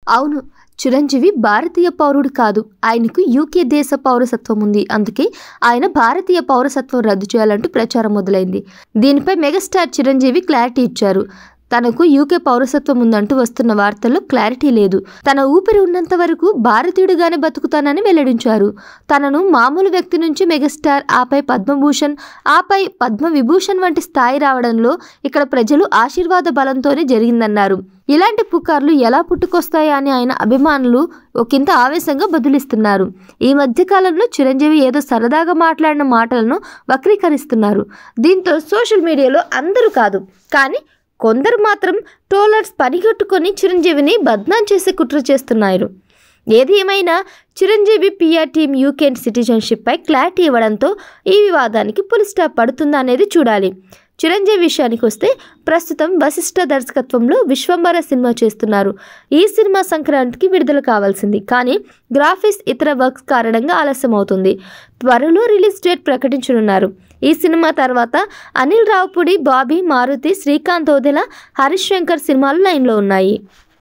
అవును, చిరంజీవి భారతీయ పౌరుడు కాదు. ఆయనకు యూకే దేశ పౌరసత్వం ఉంది. అందుకే ఆయన భారతీయ పౌరసత్వం రద్దు చేయాలంటూ ప్రచారం మొదలైంది. దీనిపై మెగాస్టార్ చిరంజీవి క్లారిటీ ఇచ్చారు. తనకు యూకే పౌరసత్వం ఉందంటూ వస్తున్న వార్తల్లో క్లారిటీ లేదు. తన ఊపిరి ఉన్నంత వరకు భారతీయుడిగానే బతుకుతానని వెల్లడించారు. తనను మామూలు వ్యక్తి నుంచి మెగాస్టార్, ఆపై పద్మభూషణ్, ఆపై పద్మవిభూషణ్ వంటి స్థాయి రావడంలో ఇక్కడ ప్రజలు ఆశీర్వాద బలంతోనే జరిగిందన్నారు. ఇలాంటి పుకార్లు ఎలా పుట్టుకొస్తాయా అని ఆయన అభిమానులు ఒకంత ఆవేశంగా బదులిస్తున్నారు. ఈ మధ్యకాలంలో చిరంజీవి ఏదో సరదాగా మాట్లాడిన మాటలను వక్రీకరిస్తున్నారు. దీంతో సోషల్ మీడియాలో అందరూ కాదు కానీ కొందరు మాత్రం ట్రోలర్స్ పనిగట్టుకొని చిరంజీవిని బద్నాం చేసే కుట్ర చేస్తున్నారు. ఏది ఏమైనా చిరంజీవి పిఆర్ టీమ్ యూకే సిటిజన్షిప్పై క్లారిటీ ఇవ్వడంతో ఈ వివాదానికి పులి స్టాప్ పడుతుందా అనేది చూడాలి. చిరంజీవి విషయానికి వస్తే ప్రస్తుతం వశిష్ఠ దర్శకత్వంలో విశ్వంబర సినిమా చేస్తున్నారు. ఈ సినిమా సంక్రాంతికి విడుదల కావాల్సింది కానీ గ్రాఫిక్స్ ఇతర వర్క్స్ కారణంగా ఆలస్యం అవుతుంది. త్వరలో రిలీజ్ డేట్ ప్రకటించనున్నారు. ఈ సినిమా తర్వాత అనిల్ రావుపూడి, బాబీ, మారుతి, శ్రీకాంత్ ఓదెల, హరీష్ శంకర్ సినిమాలు లైన్లో ఉన్నాయి.